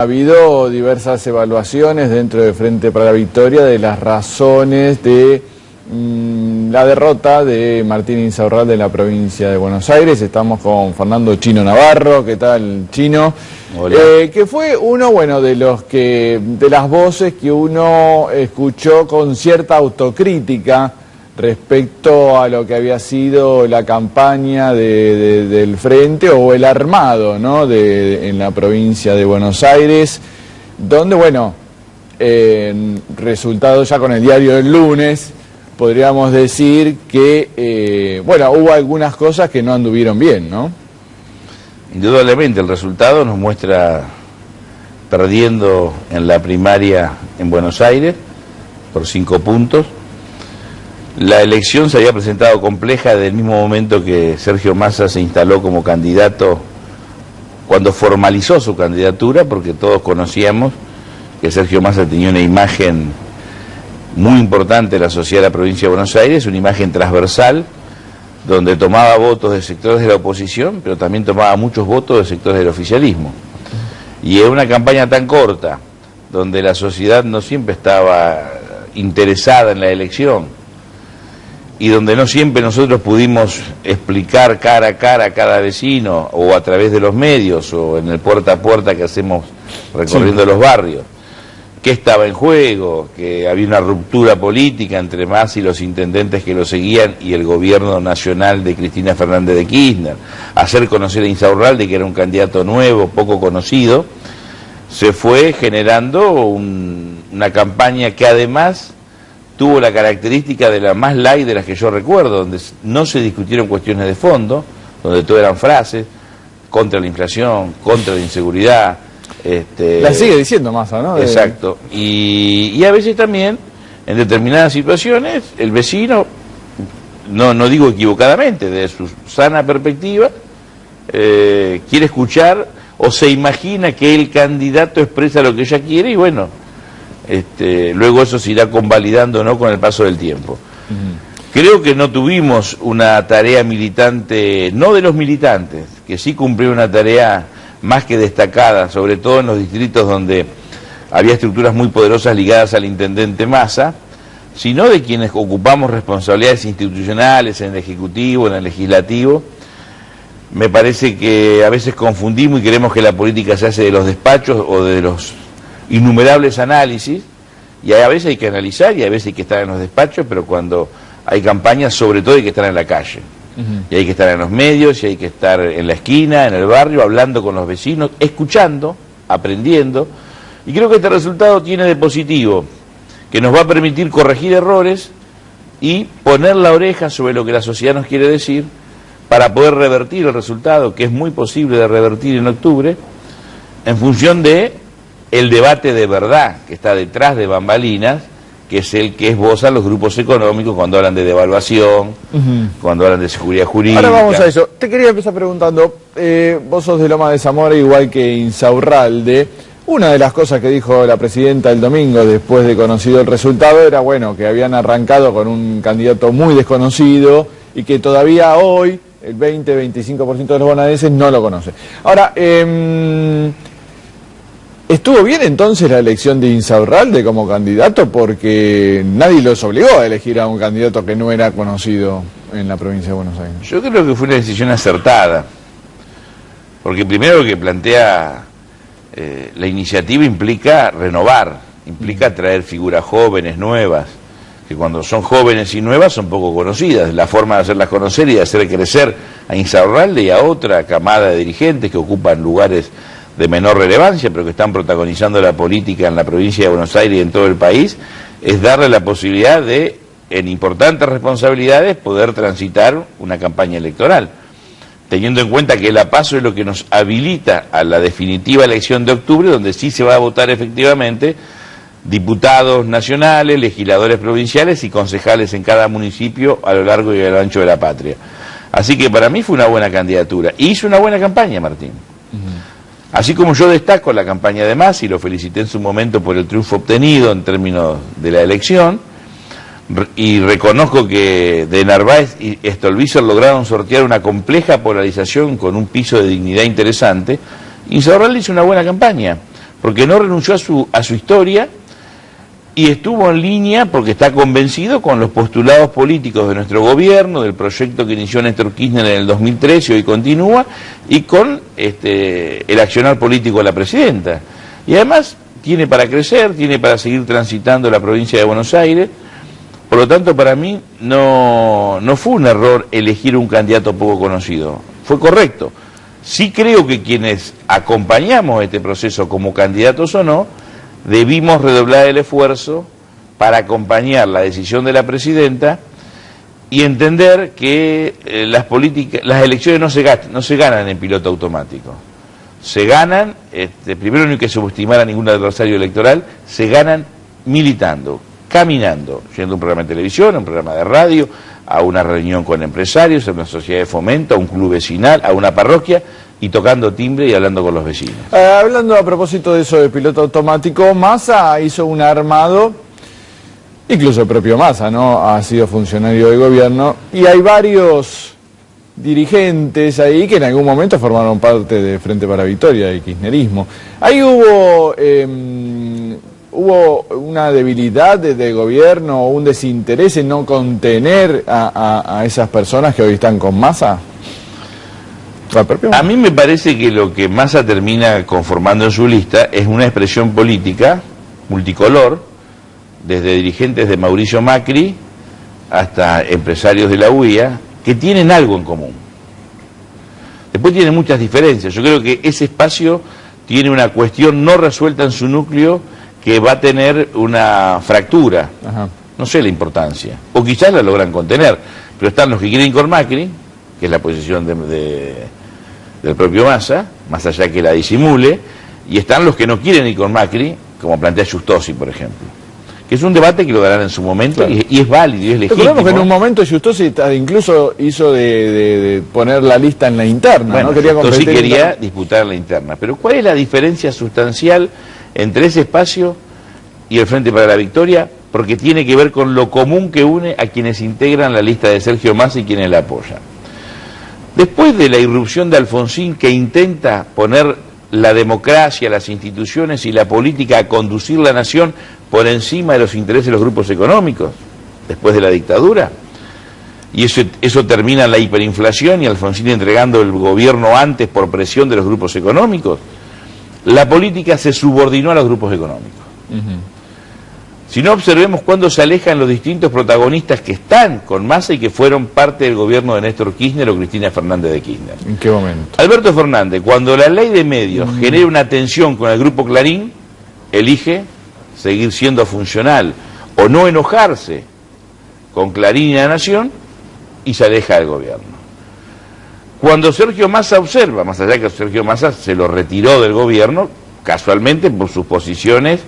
Ha habido diversas evaluaciones dentro de Frente para la Victoria de las razones de la derrota de Martín Insaurralde en la provincia de Buenos Aires. Estamos con Fernando Chino Navarro. ¿Qué tal, Chino? Hola. Que fue uno, de las voces que uno escuchó con cierta autocrítica respecto a lo que había sido la campaña del Frente o el armado, ¿no?, en la provincia de Buenos Aires, donde, resultado ya con el diario del lunes, podríamos decir que, hubo algunas cosas que no anduvieron bien, ¿no? Indudablemente el resultado nos muestra perdiendo en la primaria en Buenos Aires por 5 puntos. La elección se había presentado compleja desde el mismo momento que Sergio Massa se instaló como candidato, cuando formalizó su candidatura, porque todos conocíamos que Sergio Massa tenía una imagen muy importante en la sociedad de la provincia de Buenos Aires, una imagen transversal, donde tomaba votos de sectores de la oposición, pero también tomaba muchos votos de sectores del oficialismo. Y en una campaña tan corta, donde la sociedad no siempre estaba interesada en la elección, y donde no siempre nosotros pudimos explicar cara a cara a cada vecino, o a través de los medios, o en el puerta a puerta que hacemos recorriendo los barrios, qué estaba en juego, que había una ruptura política entre Massa y los intendentes que lo seguían y el gobierno nacional de Cristina Fernández de Kirchner, hacer conocer a Insaurralde, que era un candidato nuevo, poco conocido, se fue generando una campaña que además tuvo la característica de la más light de las que yo recuerdo, donde no se discutieron cuestiones de fondo, donde todo eran frases contra la inflación, contra la inseguridad. La sigue diciendo Massa, ¿no? Exacto. Y a veces también, en determinadas situaciones, el vecino, no digo equivocadamente, de su sana perspectiva, quiere escuchar o se imagina que el candidato expresa lo que ella quiere y luego eso se irá convalidando o no con el paso del tiempo. Creo que no tuvimos una tarea militante, no de los militantes, que sí cumplieron una tarea más que destacada, sobre todo en los distritos donde había estructuras muy poderosas ligadas al intendente Massa, sino de quienes ocupamos responsabilidades institucionales en el Ejecutivo, en el Legislativo. Me parece que a veces confundimos y queremos que la política se hace de los despachos o de los innumerables análisis, y a veces hay que analizar y a veces hay que estar en los despachos, pero cuando hay campañas sobre todo hay que estar en la calle. Y hay que estar en los medios, y hay que estar en la esquina, en el barrio, hablando con los vecinos, escuchando, aprendiendo. Y creo que este resultado tiene de positivo, que nos va a permitir corregir errores y poner la oreja sobre lo que la sociedad nos quiere decir, para poder revertir el resultado, que es muy posible de revertir en octubre, en función de el debate de verdad que está detrás de bambalinas, que es el que esbozan los grupos económicos cuando hablan de devaluación, cuando hablan de seguridad jurídica. Ahora vamos a eso. Te quería empezar preguntando, vos sos de Loma de Zamora igual que Insaurralde. Una de las cosas que dijo la presidenta el domingo después de conocido el resultado era, que habían arrancado con un candidato muy desconocido y que todavía hoy el 20-25% de los bonaerenses no lo conoce. Ahora, ¿estuvo bien entonces la elección de Insaurralde como candidato? Porque nadie los obligó a elegir a un candidato que no era conocido en la provincia de Buenos Aires. Yo creo que fue una decisión acertada, porque primero lo que plantea la iniciativa implica renovar, implica traer figuras jóvenes, nuevas, que cuando son jóvenes y nuevas son poco conocidas. La forma de hacerlas conocer y de hacer crecer a Insaurralde y a otra camada de dirigentes que ocupan lugares de menor relevancia, pero que están protagonizando la política en la provincia de Buenos Aires y en todo el país, es darle la posibilidad de, en importantes responsabilidades, poder transitar una campaña electoral, teniendo en cuenta que la PASO es lo que nos habilita a la definitiva elección de octubre, donde sí se va a votar efectivamente diputados nacionales, legisladores provinciales y concejales en cada municipio a lo largo y a lo ancho de la patria. Así que para mí fue una buena candidatura, y hizo una buena campaña, Martín. Así como yo destaco la campaña de Massa y lo felicité en su momento por el triunfo obtenido en términos de la elección, y reconozco que de Narváez y Stolbizer lograron sortear una compleja polarización con un piso de dignidad interesante, Insaurralde hizo una buena campaña, porque no renunció a su historia y estuvo en línea porque está convencido con los postulados políticos de nuestro gobierno, del proyecto que inició Néstor Kirchner en el 2013 y hoy continúa, y con el accionar político de la presidenta. Y además tiene para crecer, tiene para seguir transitando la provincia de Buenos Aires. Por lo tanto, para mí no fue un error elegir un candidato poco conocido, fue correcto. Sí creo que quienes acompañamos este proceso como candidatos o no, debimos redoblar el esfuerzo para acompañar la decisión de la presidenta y entender que las elecciones no se ganan en piloto automático. Se ganan, primero no hay que subestimar a ningún adversario electoral, se ganan militando, caminando, yendo a un programa de televisión, a un programa de radio, a una reunión con empresarios, a una sociedad de fomento, a un club vecinal, a una parroquia, y tocando timbre y hablando con los vecinos. Hablando a propósito de eso de piloto automático, Massa hizo un armado, incluso el propio Massa, ¿no? Ha sido funcionario de gobierno, y hay varios dirigentes ahí que en algún momento formaron parte de Frente para Victoria, del kirchnerismo. Ahí hubo una debilidad del gobierno, un desinterés en no contener a esas personas que hoy están con Massa. A mí me parece que lo que Massa termina conformando en su lista es una expresión política multicolor, desde dirigentes de Mauricio Macri hasta empresarios de la UIA, que tienen algo en común. Después tienen muchas diferencias. Yo creo que ese espacio tiene una cuestión no resuelta en su núcleo que va a tener una fractura. Ajá. No sé la importancia. O quizás la logran contener. Pero están los que quieren ir con Macri, que es la posición del propio Massa, más allá que la disimule, y están los que no quieren ir con Macri, como plantea Giustosi, por ejemplo. Que es un debate que lo darán en su momento, claro. y es válido, y es legítimo. Recordemos que en un momento Giustosi incluso hizo de poner la lista en la interna, bueno, ¿no? Giustosi quería disputar la interna. Pero ¿cuál es la diferencia sustancial entre ese espacio y el Frente para la Victoria? Porque tiene que ver con lo común que une a quienes integran la lista de Sergio Massa y quienes la apoyan. Después de la irrupción de Alfonsín, que intenta poner la democracia, las instituciones y la política a conducir la nación por encima de los intereses de los grupos económicos, después de la dictadura, y eso termina en la hiperinflación y Alfonsín entregando el gobierno antes por presión de los grupos económicos, la política se subordinó a los grupos económicos. Si no, observemos cuándo se alejan los distintos protagonistas que están con Massa y que fueron parte del gobierno de Néstor Kirchner o Cristina Fernández de Kirchner. ¿En qué momento? Alberto Fernández, cuando la ley de medios genera una tensión con el grupo Clarín, elige seguir siendo funcional o no enojarse con Clarín y la Nación y se aleja del gobierno. Cuando Sergio Massa observa, más allá que Sergio Massa se lo retiró del gobierno, casualmente por sus posiciones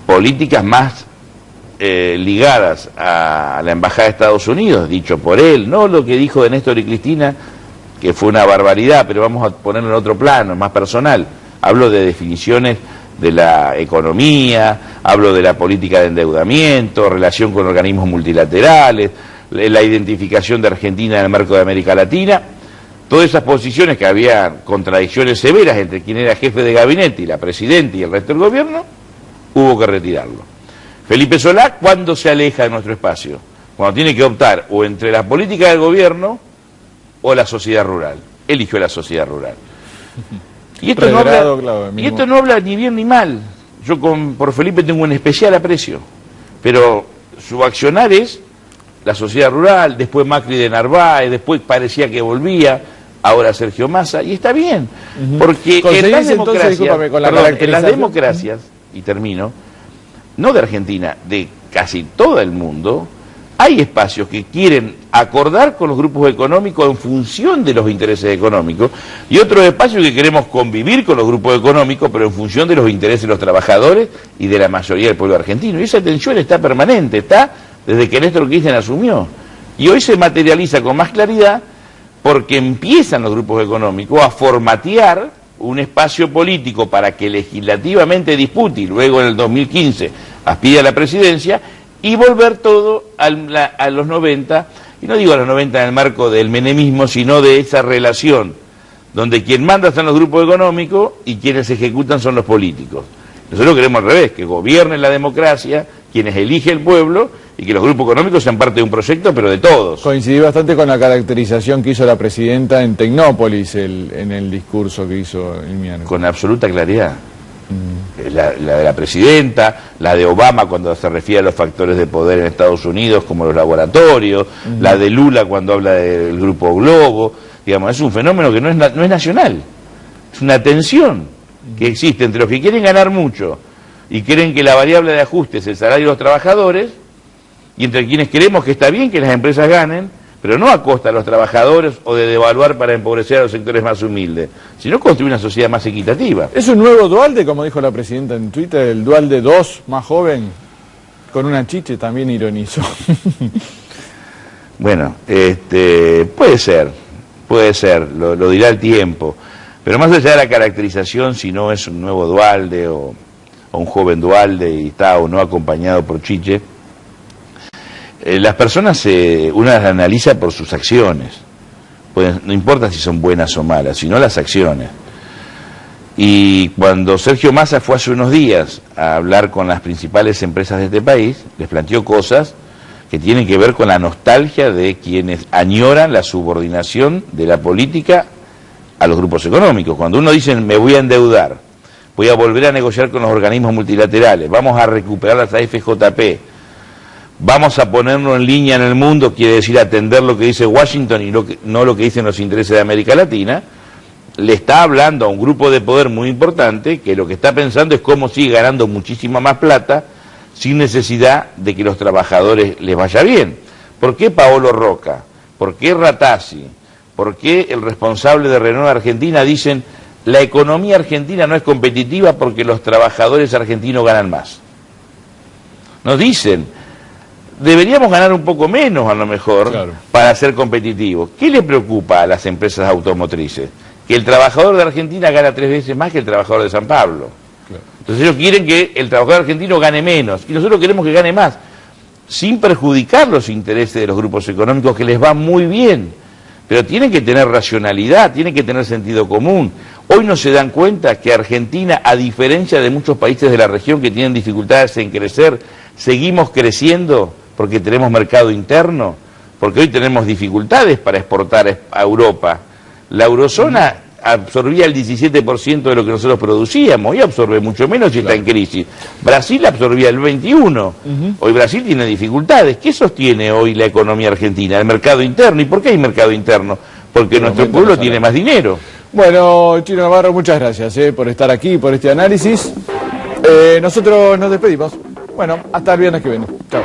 políticas más ligadas a la Embajada de Estados Unidos, dicho por él, no lo que dijo de Néstor y Cristina, que fue una barbaridad, pero vamos a ponerlo en otro plano, más personal. Hablo de definiciones de la economía, hablo de la política de endeudamiento, relación con organismos multilaterales, la identificación de Argentina en el marco de América Latina. Todas esas posiciones que había contradicciones severas entre quien era jefe de gabinete y la presidenta y el resto del gobierno, hubo que retirarlo. Felipe Solá, ¿cuándo se aleja de nuestro espacio? Cuando tiene que optar o entre la política del gobierno o la sociedad rural. Eligió la sociedad rural. Y esto no habla ni bien ni mal. Yo por Felipe tengo un especial aprecio. Pero su accionar es la sociedad rural, después Macri de Narváez, después parecía que volvía, ahora Sergio Massa, y está bien. Porque en las democracias, y termino, no de Argentina, de casi todo el mundo, hay espacios que quieren acordar con los grupos económicos en función de los intereses económicos, y otros espacios que queremos convivir con los grupos económicos, pero en función de los intereses de los trabajadores y de la mayoría del pueblo argentino. Y esa tensión está permanente, está desde que Néstor Kirchner asumió. Y hoy se materializa con más claridad porque empiezan los grupos económicos a formatear un espacio político para que legislativamente dispute y luego en el 2015 aspire a la presidencia y volver todo a los 90, y no digo a los 90 en el marco del menemismo, sino de esa relación donde quien manda son los grupos económicos y quienes ejecutan son los políticos. Nosotros queremos al revés, que gobierne la democracia, quienes elige el pueblo, y que los grupos económicos sean parte de un proyecto, pero de todos. Coincidí bastante con la caracterización que hizo la presidenta en Tecnópolis en el discurso que hizo el miércoles. Con absoluta claridad. La de la presidenta, la de Obama cuando se refiere a los factores de poder en Estados Unidos como los laboratorios, la de Lula cuando habla del grupo Globo, digamos, es un fenómeno que no es nacional, es una tensión que existe entre los que quieren ganar mucho y creen que la variable de ajuste es el salario de los trabajadores, y entre quienes creemos que está bien que las empresas ganen, pero no a costa de los trabajadores o de devaluar para empobrecer a los sectores más humildes, sino construir una sociedad más equitativa. ¿Es un nuevo Duhalde, como dijo la presidenta en Twitter, el Duhalde 2, más joven, con una chiche? También ironizó. Bueno, puede ser, lo dirá el tiempo, pero más allá de la caracterización, si no es un nuevo Duhalde o un joven Duhalde y está o no acompañado por chiche, las personas uno las analiza por sus acciones, pues no importa si son buenas o malas, sino las acciones. Y cuando Sergio Massa fue hace unos días a hablar con las principales empresas de este país, les planteó cosas que tienen que ver con la nostalgia de quienes añoran la subordinación de la política a los grupos económicos. Cuando uno dice me voy a endeudar, voy a volver a negociar con los organismos multilaterales, vamos a recuperar las AFJP, vamos a ponernos en línea en el mundo, quiere decir atender lo que dice Washington y no lo que dicen los intereses de América Latina, le está hablando a un grupo de poder muy importante que lo que está pensando es cómo sigue ganando muchísima más plata sin necesidad de que los trabajadores les vaya bien. ¿Por qué Paolo Roca? ¿Por qué Ratazzi? ¿Por qué el responsable de Renault Argentina dicen la economía argentina no es competitiva porque los trabajadores argentinos ganan más? Nos dicen, deberíamos ganar un poco menos a lo mejor, claro, para ser competitivos. ¿Qué le preocupa a las empresas automotrices? Que el trabajador de Argentina gana 3 veces más que el trabajador de San Pablo. Claro. Entonces ellos quieren que el trabajador argentino gane menos y nosotros queremos que gane más, sin perjudicar los intereses de los grupos económicos que les va muy bien, pero tienen que tener racionalidad, tienen que tener sentido común. Hoy no se dan cuenta que Argentina, a diferencia de muchos países de la región que tienen dificultades en crecer, seguimos creciendo porque tenemos mercado interno, porque hoy tenemos dificultades para exportar a Europa. La eurozona absorbía el 17% de lo que nosotros producíamos, hoy absorbe mucho menos y está en crisis. Brasil absorbía el 21%, hoy Brasil tiene dificultades. ¿Qué sostiene hoy la economía argentina? El mercado interno. ¿Y por qué hay mercado interno? Porque nuestro pueblo tiene más dinero. Bueno, Chino Navarro, muchas gracias por estar aquí, por este análisis. Nosotros nos despedimos. Bueno, hasta el viernes que viene. Chao.